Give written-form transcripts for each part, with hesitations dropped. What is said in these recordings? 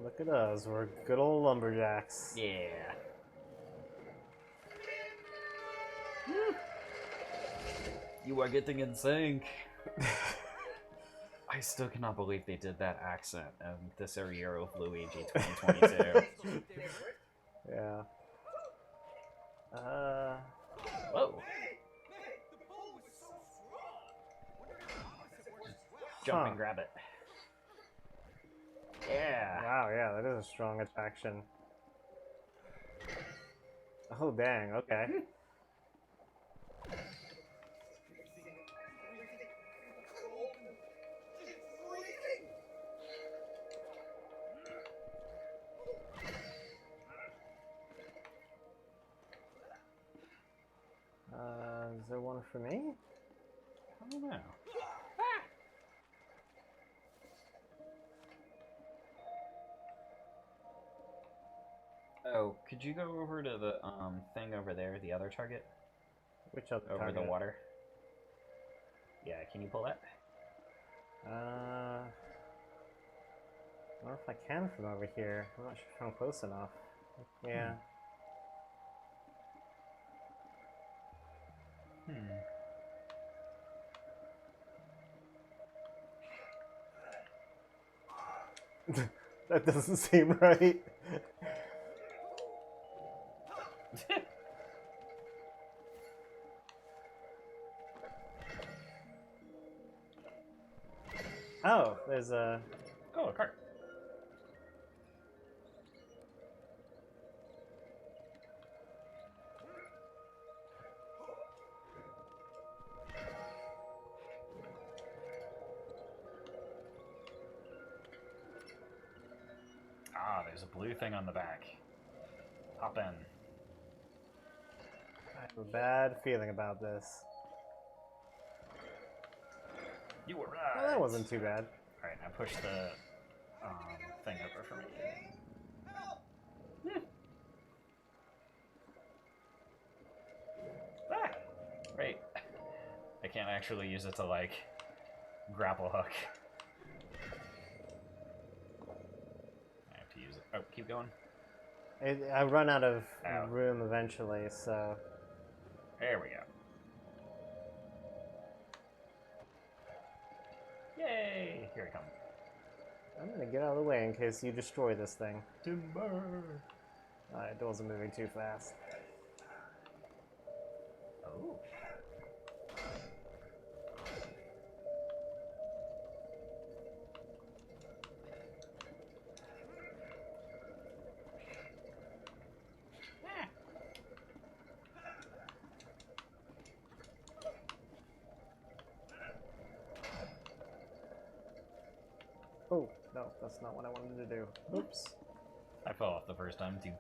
Look at us, we're good old lumberjacks. Yeah. You are getting in sync. I still cannot believe they did that accent in this year of Luigi 2022. Yeah. Whoa. Jump and grab it. Yeah. Wow, yeah, that is a strong attraction. Oh, dang, okay. Is there one for me? I don't know. Oh, could you go over to the thing over there, the other target? Which other over target? the water? Yeah, can you pull that? I don't know if I can from over here. I'm not sure if I'm close enough. Yeah. That doesn't seem right. Oh, there's a... Oh, a cart. Ah, there's a blue thing on the back. Hop in. I have a bad feeling about this. You were right. Well, that wasn't too bad. Alright, now push the thing over for me. Ah! Great. I can't actually use it to, like, grapple hook. I have to use it. Oh, keep going. I run out of room eventually, so... There we go. Yay! Here I come. I'm gonna get out of the way in case you destroy this thing. Timber! It wasn't moving too fast. Oh. Oh, no, that's not what I wanted to do. Oops. I fell off the first time, too.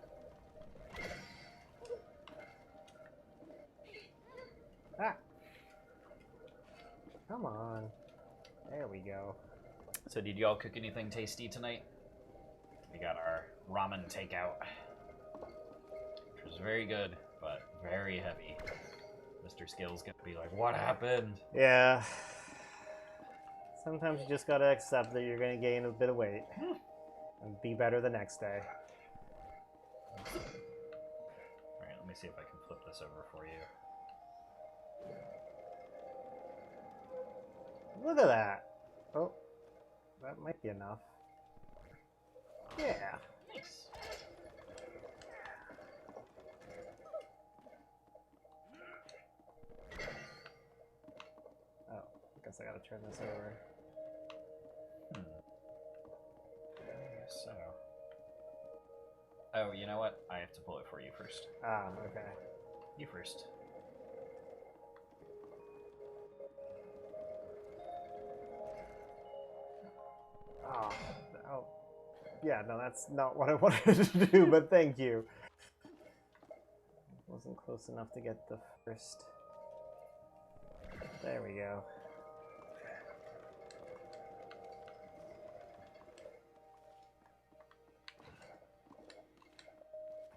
Ah! Come on. There we go. So did y'all cook anything tasty tonight? We got our ramen takeout, which was very good, but very heavy. Mr. Skill's gonna be like, what happened? Yeah. Sometimes you just gotta accept that you're gonna gain a bit of weight. And be better the next day. Alright, let me see if I can flip this over for you. Look at that! Oh, that might be enough. Yeah. Nice. Oh, I guess I gotta turn this over. I guess so. Oh, you know what? I have to pull it for you first. Ah, okay. You first. Oh, yeah, no, that's not what I wanted to do, but thank you. Wasn't close enough to get the first. There we go.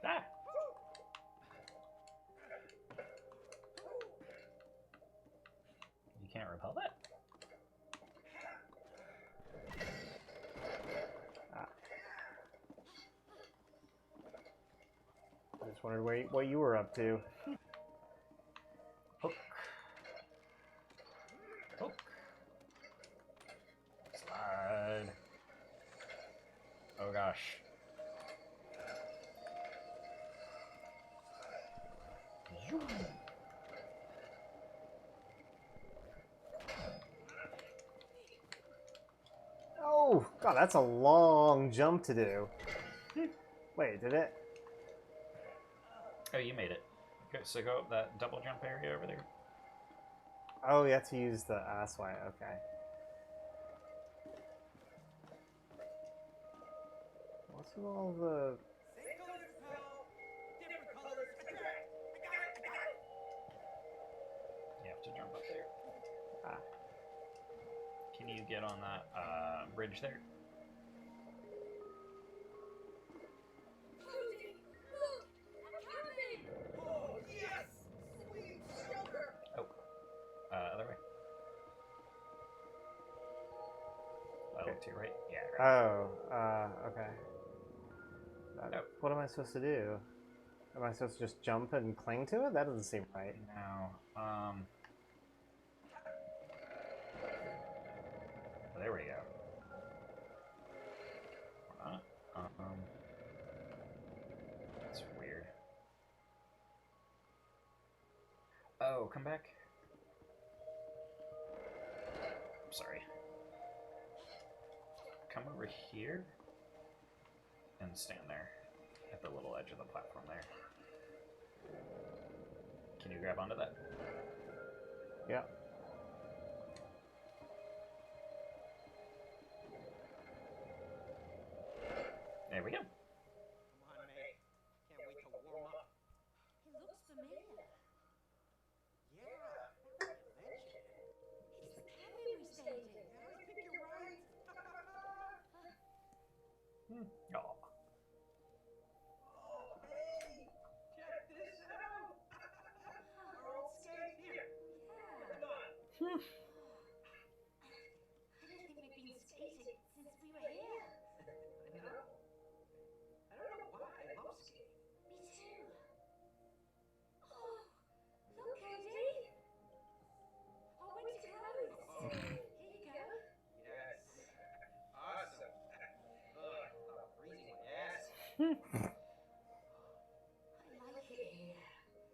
Ah! You can't repel that? wondered what you were up to. Hook. Hook. Slide. Oh gosh. Oh, God, that's a long jump to do. Wait, did it? Oh, you made it. Okay, so go up that double jump area over there. Oh, you have to use the why. Okay. What's with all the... You have to jump up there. Ah. Can you get on that bridge there? Oh. Other way. Look to your right. Yeah, right. Oh, okay. Nope. What am I supposed to do? Am I supposed to just jump and cling to it? That doesn't seem right. No. There we go. That's weird. Oh, come back. I'm sorry. Come over here and stand there at the little edge of the platform there. Can you grab onto that? Yeah. There we go. Come on, mate. Can't wait to warm up. It looks familiar. Yeah, now that you mention it. It's the cafe we stayed in. Yeah, I think you're right. Oh. Oh, hey, check this out. Our old skate here. Yeah. Come on.